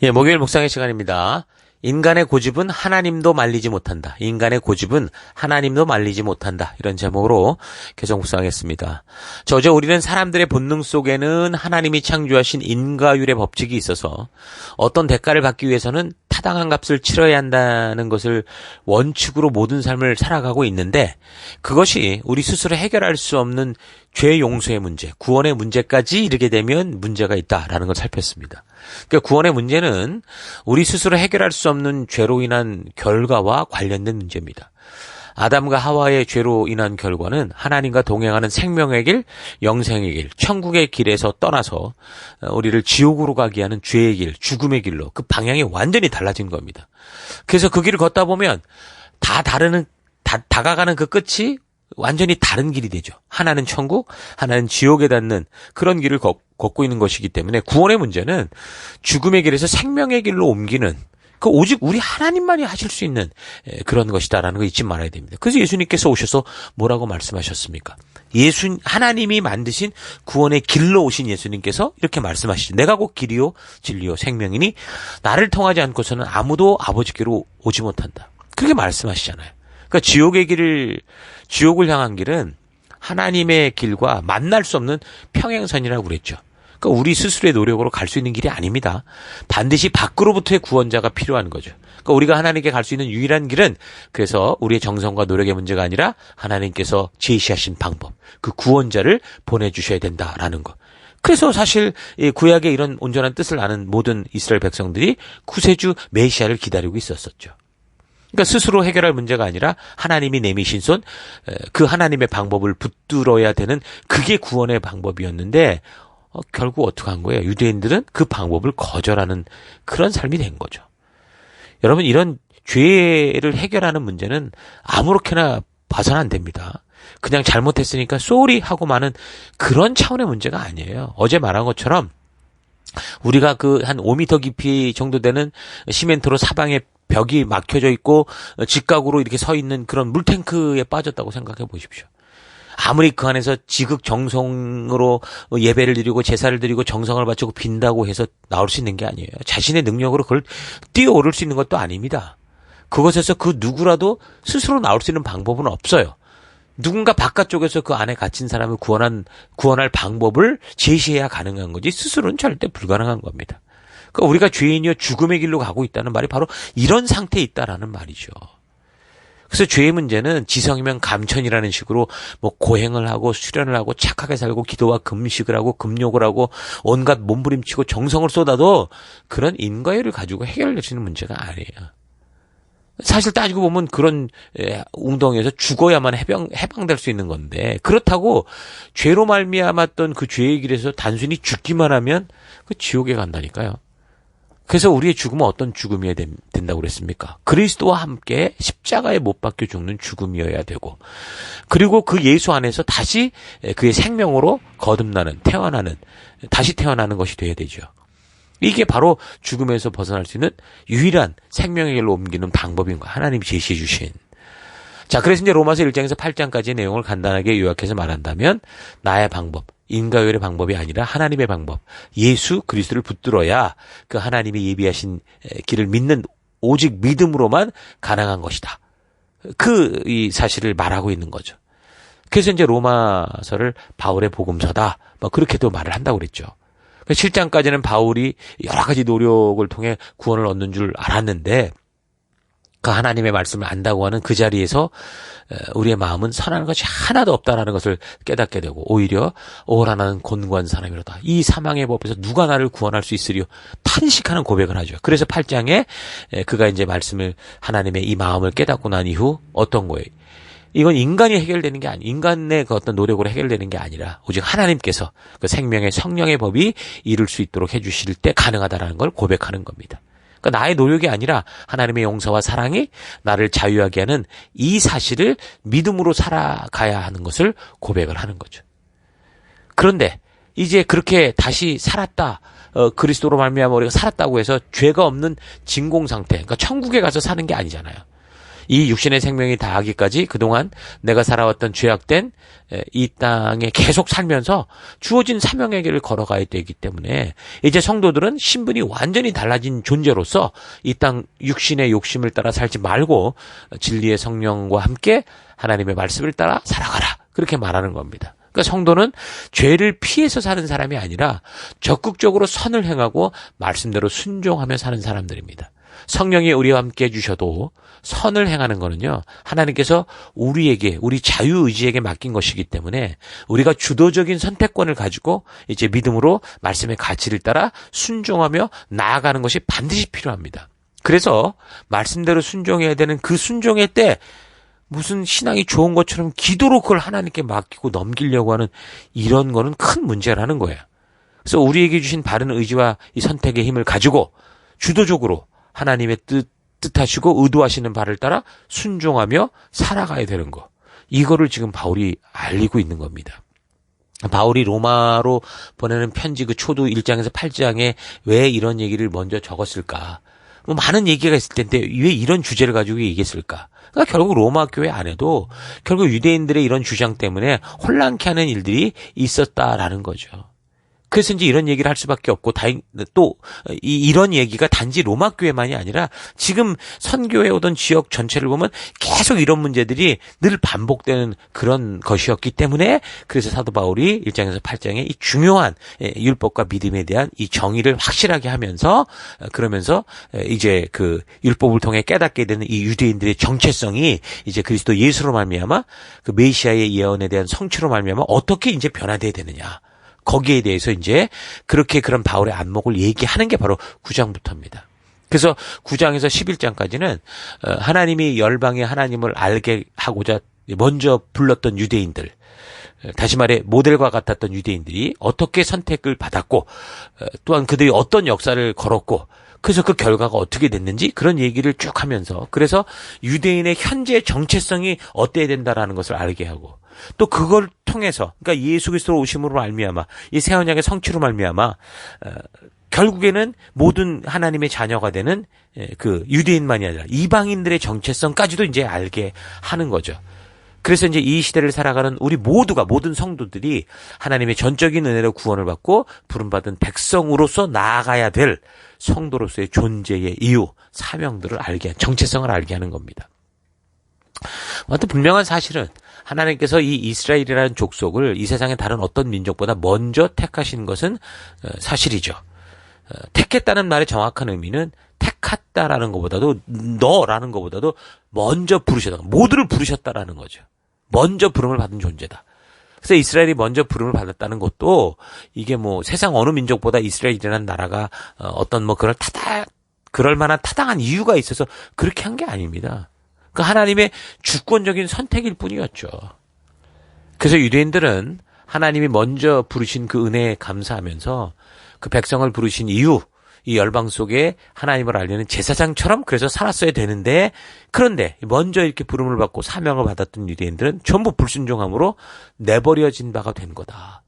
예, 목요일 묵상의 시간입니다. 인간의 고집은 하나님도 말리지 못한다. 인간의 고집은 하나님도 말리지 못한다. 이런 제목으로 계속 묵상하겠습니다. 어제 우리는 사람들의 본능 속에는 하나님이 창조하신 인과율의 법칙이 있어서 어떤 대가를 받기 위해서는 타당한 값을 치러야 한다는 것을 원칙으로 모든 삶을 살아가고 있는데, 그것이 우리 스스로 해결할 수 없는 죄 용서의 문제, 구원의 문제까지 이르게 되면 문제가 있다라는 걸 살폈습니다. 그러니까 구원의 문제는 우리 스스로 해결할 수 없는 죄로 인한 결과와 관련된 문제입니다. 아담과 하와의 죄로 인한 결과는 하나님과 동행하는 생명의 길, 영생의 길, 천국의 길에서 떠나서 우리를 지옥으로 가게 하는 죄의 길, 죽음의 길로 그 방향이 완전히 달라진 겁니다. 그래서 그 길을 걷다 보면 다가가는 그 끝이 완전히 다른 길이 되죠. 하나는 천국, 하나는 지옥에 닿는 그런 길을 걷고 있는 것이기 때문에 구원의 문제는 죽음의 길에서 생명의 길로 옮기는, 오직 우리 하나님만이 하실 수 있는 그런 것이다라는 거 잊지 말아야 됩니다. 그래서 예수님께서 오셔서 뭐라고 말씀하셨습니까? 하나님이 만드신 구원의 길로 오신 예수님께서 이렇게 말씀하시죠. 내가 곧 길이요 진리요 생명이니 나를 통하지 않고서는 아무도 아버지께로 오지 못한다. 그렇게 말씀하시잖아요. 그러니까 지옥을 향한 길은 하나님의 길과 만날 수 없는 평행선이라고 그랬죠. 그러니까 우리 스스로의 노력으로 갈 수 있는 길이 아닙니다. 반드시 밖으로부터의 구원자가 필요한 거죠. 그러니까 우리가 하나님께 갈 수 있는 유일한 길은, 그래서 우리의 정성과 노력의 문제가 아니라 하나님께서 제시하신 방법, 그 구원자를 보내주셔야 된다라는 것. 그래서 사실 구약의 이런 온전한 뜻을 아는 모든 이스라엘 백성들이 구세주 메시아를 기다리고 있었었죠. 그러니까 스스로 해결할 문제가 아니라 하나님이 내미신 손, 그 하나님의 방법을 붙들어야 되는, 그게 구원의 방법이었는데 결국 어떻게 한 거예요? 유대인들은 그 방법을 거절하는 그런 삶이 된 거죠. 여러분, 이런 죄를 해결하는 문제는 아무렇게나 봐서는 안 됩니다. 그냥 잘못했으니까 쏘리 하고 마는 그런 차원의 문제가 아니에요. 어제 말한 것처럼 우리가 한 5m 깊이 정도 되는 시멘트로 사방에 벽이 막혀져 있고 직각으로 이렇게 서 있는 그런 물탱크에 빠졌다고 생각해 보십시오. 아무리 그 안에서 지극정성으로 예배를 드리고 제사를 드리고 정성을 바치고 빈다고 해서 나올 수 있는 게 아니에요. 자신의 능력으로 그걸 뛰어오를 수 있는 것도 아닙니다. 그것에서 그 누구라도 스스로 나올 수 있는 방법은 없어요. 누군가 바깥쪽에서 그 안에 갇힌 사람을 구원할 방법을 제시해야 가능한 거지, 스스로는 절대 불가능한 겁니다. 그러니까 우리가 죄인이여 죽음의 길로 가고 있다는 말이 바로 이런 상태에 있다라는 말이죠. 그래서 죄의 문제는 지성이면 감천이라는 식으로 고행을 하고 수련을 하고 착하게 살고 기도와 금식을 하고 금욕을 하고 온갖 몸부림치고 정성을 쏟아도 그런 인과율을 가지고 해결될 수 있는 문제가 아니에요. 사실 따지고 보면 그런 웅덩이에서 죽어야만 해방될 수 있는 건데, 그렇다고 죄로 말미암았던 그 죄의 길에서 단순히 죽기만 하면 그 지옥에 간다니까요. 그래서 우리의 죽음은 어떤 죽음이어야 된다고 그랬습니까? 그리스도와 함께 십자가에 못 박혀 죽는 죽음이어야 되고, 그리고 그 예수 안에서 다시 그의 생명으로 거듭나는, 다시 태어나는 것이 되어야 되죠. 이게 바로 죽음에서 벗어날 수 있는 유일한 생명의 길로 옮기는 방법인 거예요. 하나님이 제시해 주신. 자, 그래서 이제 로마서 1장에서 8장까지의 내용을 간단하게 요약해서 말한다면, 나의 방법, 인과율의 방법이 아니라 하나님의 방법, 예수 그리스도를 붙들어야 그 하나님이 예비하신 길을 믿는, 오직 믿음으로만 가능한 것이다. 이 사실을 말하고 있는 거죠. 그래서 이제 로마서를 바울의 복음서다, 그렇게도 말을 한다고 그랬죠. 7장까지는 바울이 여러 가지 노력을 통해 구원을 얻는 줄 알았는데, 그 하나님의 말씀을 안다고 하는 그 자리에서 우리의 마음은 선한 것이 하나도 없다라는 것을 깨닫게 되고, 오히려 오라 나는 곤고한 사람이로다, 이 사망의 법에서 누가 나를 구원할 수 있으리요, 탄식하는 고백을 하죠. 그래서 8장에 그가 이제 하나님의 이 마음을 깨닫고 난 이후 어떤 거예요? 이건 인간이 해결되는 게 인간의 그 어떤 노력으로 해결되는 게 아니라 오직 하나님께서 그 생명의 성령의 법이 이룰 수 있도록 해주실 때 가능하다라는 걸 고백하는 겁니다. 그러니까 나의 노력이 아니라 하나님의 용서와 사랑이 나를 자유하게 하는 이 사실을 믿음으로 살아가야 하는 것을 고백을 하는 거죠. 그런데 이제 그렇게 다시 살았다, 그리스도로 말미암아 우리가 살았다고 해서 죄가 없는 진공 상태, 그러니까 천국에 가서 사는 게 아니잖아요. 이 육신의 생명이 다하기까지 그동안 내가 살아왔던 죄악된 이 땅에 계속 살면서 주어진 사명의 길을 걸어가야 되기 때문에 이제 성도들은 신분이 완전히 달라진 존재로서 이 땅 육신의 욕심을 따라 살지 말고 진리의 성령과 함께 하나님의 말씀을 따라 살아가라. 그렇게 말하는 겁니다. 그러니까 성도는 죄를 피해서 사는 사람이 아니라 적극적으로 선을 행하고 말씀대로 순종하며 사는 사람들입니다. 성령이 우리와 함께 해주셔도 선을 행하는 거는요, 하나님께서 우리에게, 우리 자유의지에게 맡긴 것이기 때문에 우리가 주도적인 선택권을 가지고 이제 믿음으로 말씀의 가치를 따라 순종하며 나아가는 것이 반드시 필요합니다. 그래서 말씀대로 순종해야 되는 그 순종의 때 무슨 신앙이 좋은 것처럼 기도로 그걸 하나님께 맡기고 넘기려고 하는 이런 거는 큰 문제라는 거예요. 그래서 우리에게 주신 바른 의지와 이 선택의 힘을 가지고 주도적으로 하나님의 뜻하시고 의도하시는 바를 따라 순종하며 살아가야 되는 거. 이거를 지금 바울이 알리고 있는 겁니다. 바울이 로마로 보내는 편지 그 초도 1장에서 8장에 왜 이런 얘기를 먼저 적었을까? 뭐 많은 얘기가 있을 텐데 왜 이런 주제를 가지고 얘기했을까? 그러니까 결국 로마 교회 안에도 결국 유대인들의 이런 주장 때문에 혼란케 하는 일들이 있었다라는 거죠. 그래서 이제 이런 얘기를 할 수밖에 없고, 또 이런 얘기가 단지 로마 교회만이 아니라 지금 선교해 오던 지역 전체를 보면 계속 이런 문제들이 늘 반복되는 그런 것이었기 때문에, 그래서 사도 바울이 1장에서 8장에 이 중요한 율법과 믿음에 대한 이 정의를 확실하게 하면서, 그러면서 이제 그 율법을 통해 깨닫게 되는 이 유대인들의 정체성이 이제 그리스도 예수로 말미암아 그 메시아의 예언에 대한 성취로 말미암아 어떻게 이제 변화돼야 되느냐. 거기에 대해서 이제 그렇게 그런 바울의 안목을 얘기하는 게 바로 9장부터입니다. 그래서 9장에서 11장까지는 하나님이 열방의 하나님을 알게 하고자 먼저 불렀던 유대인들, 다시 말해 모델과 같았던 유대인들이 어떻게 선택을 받았고, 또한 그들이 어떤 역사를 걸었고, 그래서 그 결과가 어떻게 됐는지 그런 얘기를 쭉 하면서, 그래서 유대인의 현재 정체성이 어때야 된다라는 것을 알게 하고, 또 그걸 통해서, 그러니까 예수 그리스도로 오심으로 말미암아 이 새 언약의 성취로 말미암아 결국에는 모든 하나님의 자녀가 되는 그 유대인만이 아니라 이방인들의 정체성까지도 이제 알게 하는 거죠. 그래서 이제 이 시대를 살아가는 우리 모두가, 모든 성도들이 하나님의 전적인 은혜로 구원을 받고 부름받은 백성으로서 나아가야 될 성도로서의 존재의 이유, 사명들을 알게, 정체성을 알게 하는 겁니다. 아무튼 분명한 사실은 하나님께서 이 이스라엘이라는 족속을 이 세상의 다른 어떤 민족보다 먼저 택하신 것은 사실이죠. 택했다는 말의 정확한 의미는 택했다라는 것보다도, 너라는 것보다도 먼저 부르셨다, 모두를 부르셨다라는 거죠. 먼저 부름을 받은 존재다. 그래서 이스라엘이 먼저 부름을 받았다는 것도 이게 뭐 세상 어느 민족보다 이스라엘이라는 나라가 어떤 뭐 그럴 만한 타당한 이유가 있어서 그렇게 한 게 아닙니다. 그 하나님의 주권적인 선택일 뿐이었죠. 그래서 유대인들은 하나님이 먼저 부르신 그 은혜에 감사하면서 그 백성을 부르신 이유, 이 열방 속에 하나님을 알리는 제사장처럼 그래서 살았어야 되는데, 그런데 먼저 이렇게 부름을 받고 사명을 받았던 유대인들은 전부 불순종함으로 내버려진 바가 된 거다.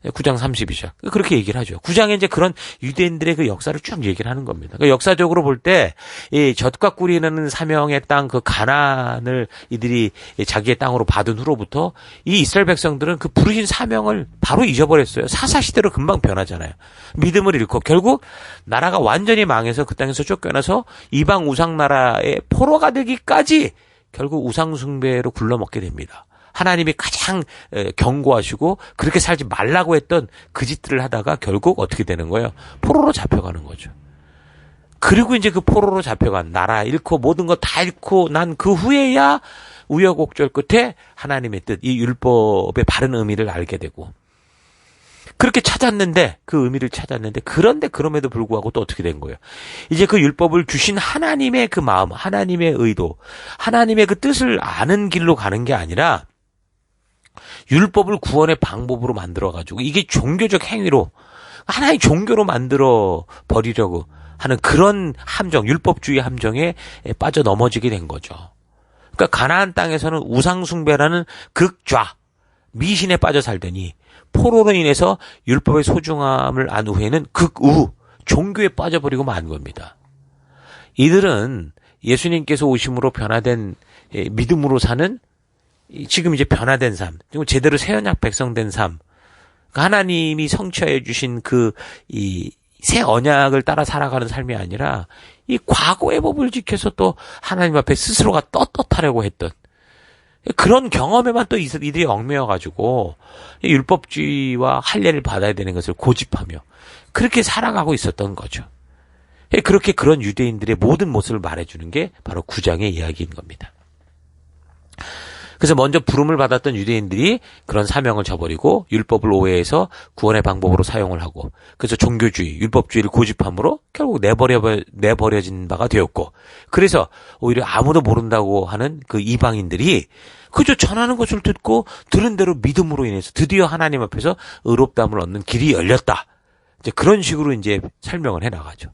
9장 30이죠. 그렇게 얘기를 하죠. 9장에 이제 그런 유대인들의 그 역사를 쭉 얘기를 하는 겁니다. 그러니까 역사적으로 볼 때 이 젖과 꿀이 나는 사명의 땅, 그 가나안을 이들이 자기의 땅으로 받은 후로부터 이 이스라엘 백성들은 그 부르신 사명을 바로 잊어버렸어요. 사사시대로 금방 변하잖아요. 믿음을 잃고 결국 나라가 완전히 망해서 그 땅에서 쫓겨나서 이방 우상 나라의 포로가 되기까지 결국 우상 숭배로 굴러먹게 됩니다. 하나님이 가장 경고하시고 그렇게 살지 말라고 했던 그 짓들을 하다가 결국 어떻게 되는 거예요? 포로로 잡혀가는 거죠. 그리고 이제 그 포로로 잡혀간, 나라 잃고 모든 거 다 잃고 난 그 후에야 우여곡절 끝에 하나님의 뜻, 이 율법의 바른 의미를 알게 되고, 그렇게 찾았는데, 그 의미를 찾았는데, 그런데 그럼에도 불구하고 또 어떻게 된 거예요? 이제 그 율법을 주신 하나님의 그 마음, 하나님의 의도, 하나님의 그 뜻을 아는 길로 가는 게 아니라 율법을 구원의 방법으로 만들어가지고 이게 종교적 행위로 하나의 종교로 만들어 버리려고 하는 그런 함정, 율법주의 함정에 빠져 넘어지게 된 거죠. 그러니까 가나안 땅에서는 우상숭배라는 극좌, 미신에 빠져 살더니 포로로 인해서 율법의 소중함을 안 후에는 극우, 종교에 빠져버리고 만 겁니다. 이들은 예수님께서 오심으로 변화된 믿음으로 사는 지금 이제 변화된 삶, 제대로 새 언약 백성된 삶, 하나님이 성취해 주신 이 새 언약을 따라 살아가는 삶이 아니라 이 과거의 법을 지켜서 또 하나님 앞에 스스로가 떳떳하려고 했던 그런 경험에만 또 이들이 얽매여가지고 율법주의와 할례를 받아야 되는 것을 고집하며 그렇게 살아가고 있었던 거죠. 그렇게 그런 유대인들의 모든 모습을 말해주는 게 바로 9장의 이야기인 겁니다. 그래서 먼저 부름을 받았던 유대인들이 그런 사명을 저버리고 율법을 오해해서 구원의 방법으로 사용을 하고 그래서 종교주의, 율법주의를 고집함으로 결국 내버려진 바가 되었고 그래서 오히려 아무도 모른다고 하는 그 이방인들이 그저 전하는 것을 듣고 들은 대로 믿음으로 인해서 드디어 하나님 앞에서 의롭다함을 얻는 길이 열렸다. 이제 그런 식으로 이제 설명을 해 나가죠.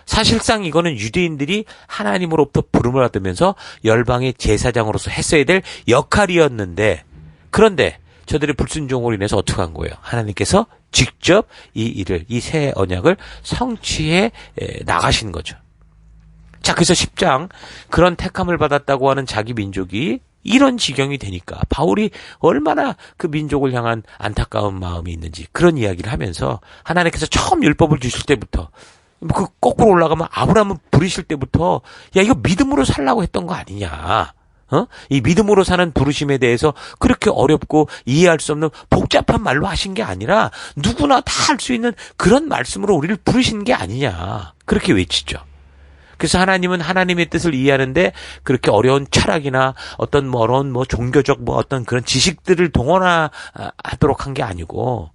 사실상 이거는 유대인들이 하나님으로부터 부름을 받으면서 열방의 제사장으로서 했어야 될 역할이었는데 그런데 저들의 불순종으로 인해서 어떻게 한 거예요? 하나님께서 직접 이 새 언약을 성취해 나가신 거죠. 자, 그래서 10장 그런 택함을 받았다고 하는 자기 민족이 이런 지경이 되니까 바울이 얼마나 그 민족을 향한 안타까운 마음이 있는지 그런 이야기를 하면서 하나님께서 처음 율법을 주실 때부터 그 거꾸로 올라가면 아브라함을 부르실 때부터 야 이거 믿음으로 살라고 했던 거 아니냐. 이 믿음으로 사는 부르심에 대해서 그렇게 어렵고 이해할 수 없는 복잡한 말로 하신 게 아니라 누구나 다 할 수 있는 그런 말씀으로 우리를 부르신 게 아니냐. 그렇게 외치죠. 그래서 하나님은 하나님의 뜻을 이해하는데 그렇게 어려운 철학이나 어떤 어려운 종교적 어떤 그런 지식들을 동원하도록 한 게 아니고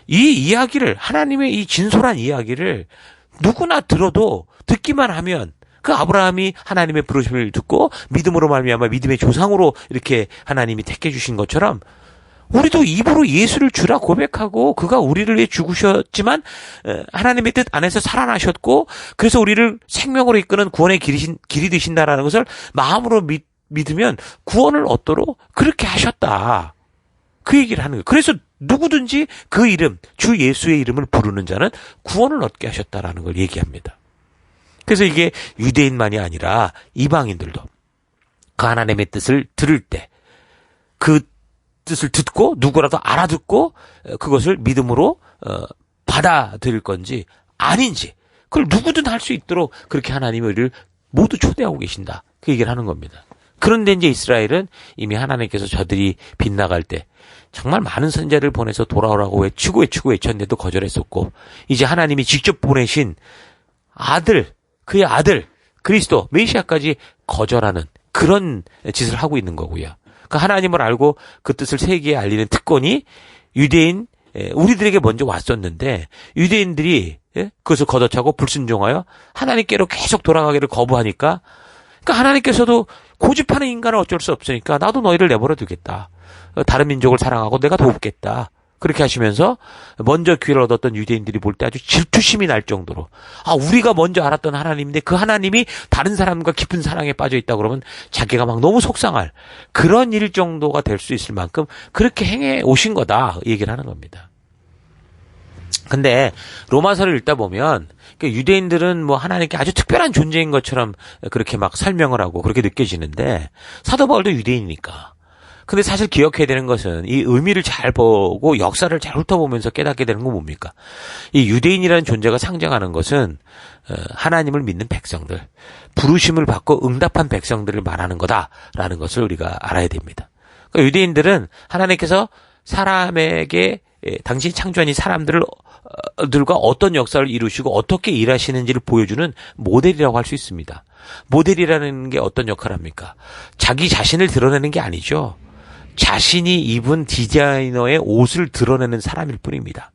이 이야기를 하나님의 이 진솔한 이야기를 누구나 들어도 듣기만 하면 그 아브라함이 하나님의 부르심을 듣고 믿음으로 말미암아 믿음의 조상으로 이렇게 하나님이 택해 주신 것처럼 우리도 입으로 예수를 주라 고백하고 그가 우리를 위해 죽으셨지만 하나님의 뜻 안에서 살아나셨고 그래서 우리를 생명으로 이끄는 구원의 길이 되신다라는 것을 마음으로 믿으면 구원을 얻도록 그렇게 하셨다. 그 얘기를 하는 거예요. 그래서 누구든지 그 이름, 주 예수의 이름을 부르는 자는 구원을 얻게 하셨다라는 걸 얘기합니다. 그래서 이게 유대인만이 아니라 이방인들도 그 하나님의 뜻을 들을 때 그 뜻을 듣고 누구라도 알아듣고 그것을 믿음으로 받아들일 건지 아닌지 그걸 누구든 할 수 있도록 그렇게 하나님이 우리를 모두 초대하고 계신다. 그 얘기를 하는 겁니다. 그런데 이제 이스라엘은 이미 하나님께서 저들이 빗나갈 때 정말 많은 선자를 보내서 돌아오라고 외치고 외쳤는데도 거절했었고 이제 하나님이 직접 보내신 그의 아들 그리스도 메시아까지 거절하는 그런 짓을 하고 있는 거고요. 그 하나님을 알고 그 뜻을 세계에 알리는 특권이 유대인 우리들에게 먼저 왔었는데 유대인들이 그것을 걷어차고 불순종하여 하나님께로 계속 돌아가기를 거부하니까 그러니까 하나님께서도 고집하는 인간은 어쩔 수 없으니까 나도 너희를 내버려 두겠다. 다른 민족을 사랑하고 내가 돕겠다. 그렇게 하시면서 먼저 기회를 얻었던 유대인들이 볼 때 아주 질투심이 날 정도로 우리가 먼저 알았던 하나님인데 그 하나님이 다른 사람과 깊은 사랑에 빠져 있다 그러면 자기가 막 너무 속상할 그런 일 정도가 될 수 있을 만큼 그렇게 행해 오신 거다 얘기를 하는 겁니다. 근데 로마서를 읽다 보면 유대인들은 하나님께 아주 특별한 존재인 것처럼 그렇게 막 설명을 하고 그렇게 느껴지는데 사도 바울도 유대인이니까. 근데 사실 기억해야 되는 것은 이 의미를 잘 보고 역사를 잘 훑어보면서 깨닫게 되는 건 뭡니까? 이 유대인이라는 존재가 상징하는 것은 하나님을 믿는 백성들, 부르심을 받고 응답한 백성들을 말하는 거다라는 것을 우리가 알아야 됩니다. 그러니까 유대인들은 하나님께서 사람에게 당신이 창조한 이 사람들과 어떤 역사를 이루시고 어떻게 일하시는지를 보여주는 모델이라고 할 수 있습니다. 모델이라는 게 어떤 역할을 합니까? 자기 자신을 드러내는 게 아니죠. 자신이 입은 디자이너의 옷을 드러내는 사람일 뿐입니다.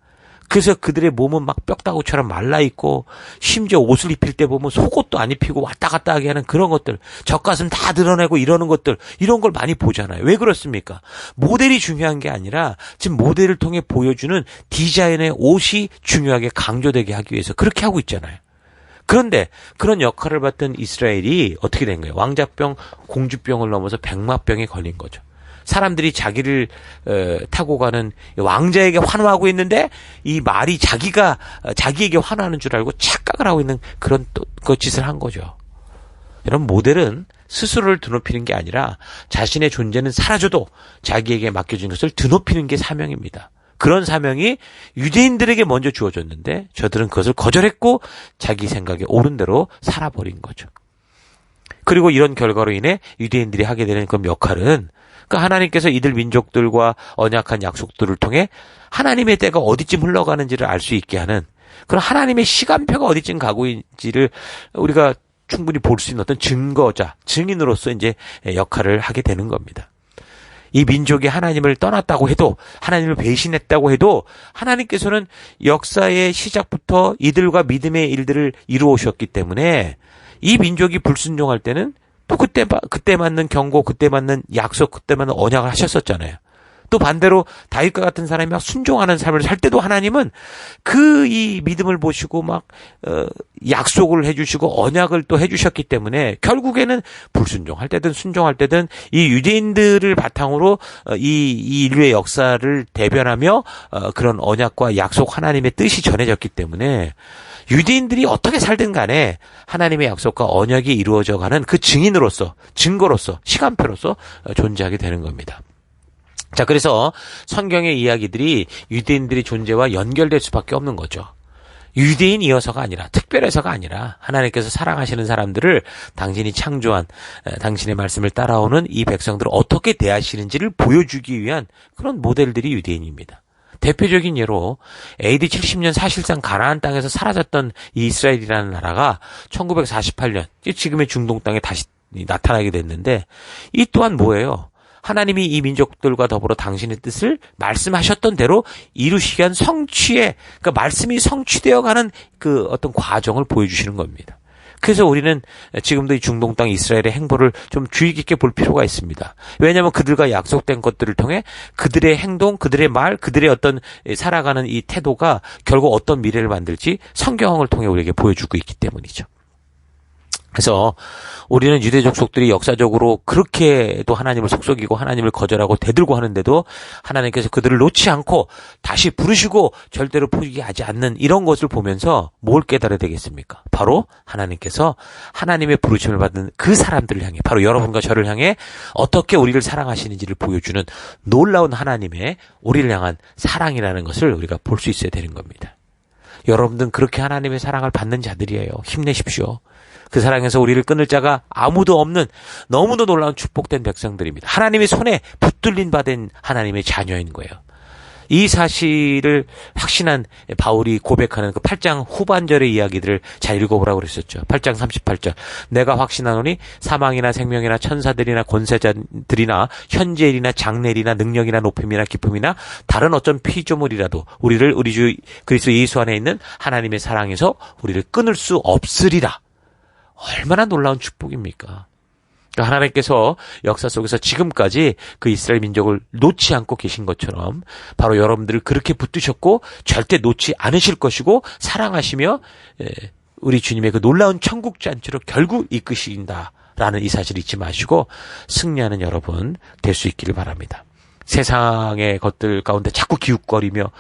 그래서 그들의 몸은 막 뼈다구처럼 말라있고 심지어 옷을 입힐 때 보면 속옷도 안 입히고 왔다 갔다 하게 하는 그런 것들 젖가슴 다 드러내고 이러는 것들 이런 걸 많이 보잖아요. 왜 그렇습니까? 모델이 중요한 게 아니라 지금 모델을 통해 보여주는 디자인의 옷이 중요하게 강조되게 하기 위해서 그렇게 하고 있잖아요. 그런데 그런 역할을 맡은 이스라엘이 어떻게 된 거예요? 왕자병, 공주병을 넘어서 백마병에 걸린 거죠. 사람들이 자기를 타고 가는 왕자에게 환호하고 있는데 이 말이 자기에게 환호하는 줄 알고 착각을 하고 있는 그런 그 짓을 한 거죠. 이런 모델은 스스로를 드높이는 게 아니라 자신의 존재는 사라져도 자기에게 맡겨진 것을 드높이는 게 사명입니다. 그런 사명이 유대인들에게 먼저 주어졌는데 저들은 그것을 거절했고 자기 생각에 옳은 대로 살아버린 거죠. 그리고 이런 결과로 인해 유대인들이 하게 되는 그 역할은 하나님께서 이들 민족들과 언약한 약속들을 통해 하나님의 때가 어디쯤 흘러가는지를 알 수 있게 하는 그런 하나님의 시간표가 어디쯤 가고 있는지를 우리가 충분히 볼 수 있는 어떤 증거자, 증인으로서 이제 역할을 하게 되는 겁니다. 이 민족이 하나님을 떠났다고 해도, 하나님을 배신했다고 해도 하나님께서는 역사의 시작부터 이들과 믿음의 일들을 이루어오셨기 때문에 이 민족이 불순종할 때는 또 그때 맞는 경고, 그때 맞는 약속, 그때 맞는 언약을 하셨었잖아요. 또 반대로 다윗과 같은 사람이 막 순종하는 삶을 살 때도 하나님은 이 믿음을 보시고 약속을 해주시고 언약을 또 해주셨기 때문에 결국에는 불순종할 때든 순종할 때든 이 유대인들을 바탕으로 이 인류의 역사를 대변하며 그런 언약과 약속 하나님의 뜻이 전해졌기 때문에 유대인들이 어떻게 살든 간에 하나님의 약속과 언약이 이루어져가는 그 증인으로서, 증거로서, 시간표로서 존재하게 되는 겁니다. 자, 그래서 성경의 이야기들이 유대인들의 존재와 연결될 수밖에 없는 거죠. 유대인이어서가 아니라, 특별해서가 아니라 하나님께서 사랑하시는 사람들을 당신이 창조한 당신의 말씀을 따라오는 이 백성들을 어떻게 대하시는지를 보여주기 위한 그런 모델들이 유대인입니다. 대표적인 예로 AD 70년 사실상 가나안 땅에서 사라졌던 이 이스라엘이라는 나라가 1948년 지금의 중동 땅에 다시 나타나게 됐는데 이 또한 뭐예요? 하나님이 이 민족들과 더불어 당신의 뜻을 말씀하셨던 대로 이루시기 위한 성취의, 그러니까 말씀이 성취되어가는 그 어떤 과정을 보여주시는 겁니다. 그래서 우리는 지금도 이 중동 땅 이스라엘의 행보를 좀 주의 깊게 볼 필요가 있습니다. 왜냐하면 그들과 약속된 것들을 통해 그들의 행동, 그들의 말, 그들의 어떤 살아가는 이 태도가 결국 어떤 미래를 만들지 성경을 통해 우리에게 보여주고 있기 때문이죠. 그래서 우리는 유대 족속들이 역사적으로 그렇게도 하나님을 속썩이고 하나님을 거절하고 대들고 하는데도 하나님께서 그들을 놓지 않고 다시 부르시고 절대로 포기하지 않는 이런 것을 보면서 뭘 깨달아야 되겠습니까? 바로 하나님께서 하나님의 부르심을 받은 그 사람들을 향해, 바로 여러분과 저를 향해 어떻게 우리를 사랑하시는지를 보여주는 놀라운 하나님의 우리를 향한 사랑이라는 것을 우리가 볼 수 있어야 되는 겁니다. 여러분들은 그렇게 하나님의 사랑을 받는 자들이에요. 힘내십시오. 그 사랑에서 우리를 끊을 자가 아무도 없는 너무도 놀라운 축복된 백성들입니다. 하나님의 손에 붙들린 바 된 하나님의 자녀인 거예요. 이 사실을 확신한 바울이 고백하는 그 8장 후반절의 이야기들을 잘 읽어보라고 그랬었죠. 8장 38절. 내가 확신하노니 사망이나 생명이나 천사들이나 권세자들이나 현재일이나 장래일이나 능력이나 높임이나 기쁨이나 다른 어떤 피조물이라도 우리를 우리 주 그리스도 예수 안에 있는 하나님의 사랑에서 우리를 끊을 수 없으리라. 얼마나 놀라운 축복입니까? 하나님께서 역사 속에서 지금까지 그 이스라엘 민족을 놓지 않고 계신 것처럼 바로 여러분들을 그렇게 붙드셨고 절대 놓지 않으실 것이고 사랑하시며 우리 주님의 그 놀라운 천국 잔치로 결국 이끄신다라는 이 사실을 잊지 마시고 승리하는 여러분 될 수 있기를 바랍니다. 세상의 것들 가운데 자꾸 기웃거리며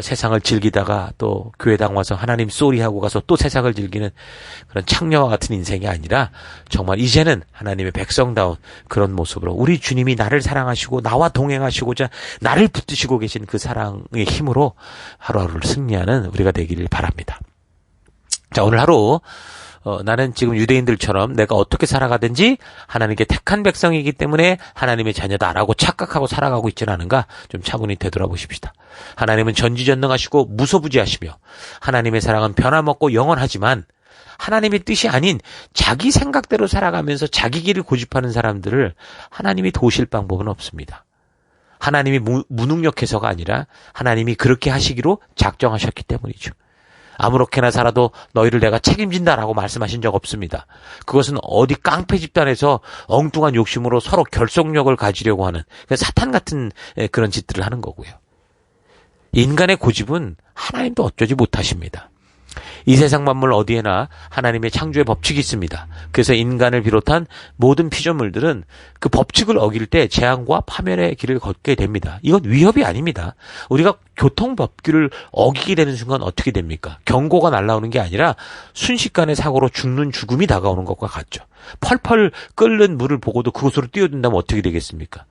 세상을 즐기다가 또 교회당 와서 하나님 쏘리하고 가서 또 세상을 즐기는 그런 창녀와 같은 인생이 아니라 정말 이제는 하나님의 백성다운 그런 모습으로 우리 주님이 나를 사랑하시고 나와 동행하시고자 나를 붙드시고 계신 그 사랑의 힘으로 하루하루를 승리하는 우리가 되기를 바랍니다. 자, 오늘 하루 나는 지금 유대인들처럼 내가 어떻게 살아가든지 하나님께 택한 백성이기 때문에 하나님의 자녀다라고 착각하고 살아가고 있지는 않은가 좀 차분히 되돌아보십시다. 하나님은 전지전능하시고 무소부지하시며 하나님의 사랑은 변함없고 영원하지만 하나님의 뜻이 아닌 자기 생각대로 살아가면서 자기 길을 고집하는 사람들을 하나님이 도우실 방법은 없습니다. 하나님이 무능력해서가 아니라 하나님이 그렇게 하시기로 작정하셨기 때문이죠. 아무렇게나 살아도 너희를 내가 책임진다라고 말씀하신 적 없습니다. 그것은 어디 깡패 집단에서 엉뚱한 욕심으로 서로 결속력을 가지려고 하는 사탄 같은 그런 짓들을 하는 거고요. 인간의 고집은 하나님도 어쩌지 못하십니다. 이 세상 만물 어디에나 하나님의 창조의 법칙이 있습니다. 그래서 인간을 비롯한 모든 피조물들은 그 법칙을 어길 때 재앙과 파멸의 길을 걷게 됩니다. 이건 위협이 아닙니다. 우리가 교통법규를 어기게 되는 순간 어떻게 됩니까? 경고가 날아오는 게 아니라 순식간에 사고로 죽는 죽음이 다가오는 것과 같죠. 펄펄 끓는 물을 보고도 그곳으로 뛰어든다면 어떻게 되겠습니까?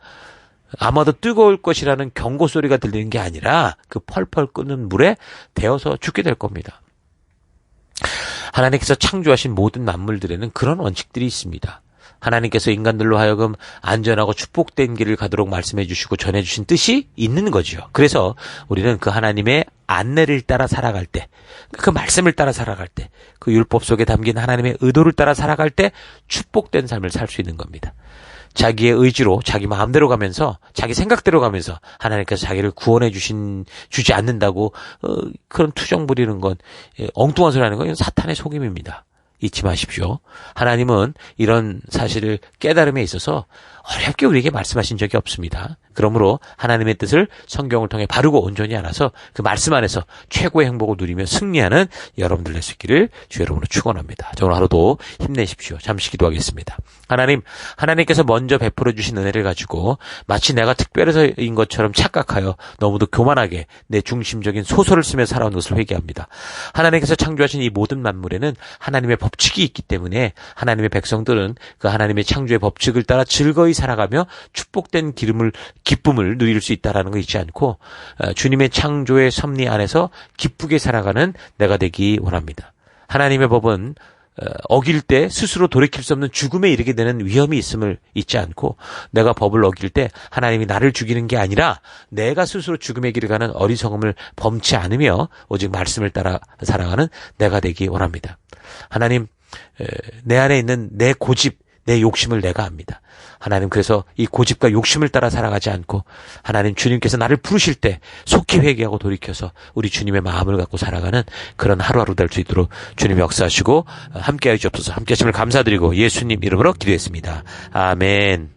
아마도 뜨거울 것이라는 경고 소리가 들리는 게 아니라 그 펄펄 끓는 물에 데워서 죽게 될 겁니다. 하나님께서 창조하신 모든 만물들에는 그런 원칙들이 있습니다. 하나님께서 인간들로 하여금 안전하고 축복된 길을 가도록 말씀해 주시고 전해 주신 뜻이 있는 거죠. 그래서 우리는 그 하나님의 안내를 따라 살아갈 때, 그 말씀을 따라 살아갈 때, 그 율법 속에 담긴 하나님의 의도를 따라 살아갈 때 축복된 삶을 살 수 있는 겁니다. 자기의 의지로 자기 마음대로 가면서 자기 생각대로 가면서 하나님께서 자기를 구원해 주지 않는다고 그런 투정 부리는 건 엉뚱한 소리 하는 건 사탄의 속임입니다. 잊지 마십시오. 하나님은 이런 사실을 깨달음에 있어서 어렵게 우리에게 말씀하신 적이 없습니다. 그러므로 하나님의 뜻을 성경을 통해 바르고 온전히 알아서 그 말씀 안에서 최고의 행복을 누리며 승리하는 여러분들 될 수 있기를 주 여러분으로 축원합니다. 오늘 하루도 힘내십시오. 잠시 기도하겠습니다. 하나님께서 먼저 베풀어 주신 은혜를 가지고 마치 내가 특별해서인 것처럼 착각하여 너무도 교만하게 내 중심적인 소설을 쓰며 살아온 것을 회개합니다. 하나님께서 창조하신 이 모든 만물에는 하나님의 법칙이 있기 때문에 하나님의 백성들은 그 하나님의 창조의 법칙을 따라 즐거이 살아가며 축복된 기쁨을 누릴 수 있다는 거 잊지 않고 주님의 창조의 섭리 안에서 기쁘게 살아가는 내가 되기 원합니다. 하나님의 법은 어길 때 스스로 돌이킬 수 없는 죽음에 이르게 되는 위험이 있음을 잊지 않고 내가 법을 어길 때 하나님이 나를 죽이는 게 아니라 내가 스스로 죽음의 길을 가는 어리석음을 범치 않으며 오직 말씀을 따라 살아가는 내가 되기 원합니다. 하나님, 내 안에 있는 내 고집, 내 욕심을 내가 압니다. 하나님, 그래서 이 고집과 욕심을 따라 살아가지 않고 하나님 주님께서 나를 부르실 때 속히 회개하고 돌이켜서 우리 주님의 마음을 갖고 살아가는 그런 하루하루 될 수 있도록 주님 역사하시고 함께하여 주옵소서. 함께하심을 감사드리고 예수님 이름으로 기도했습니다. 아멘.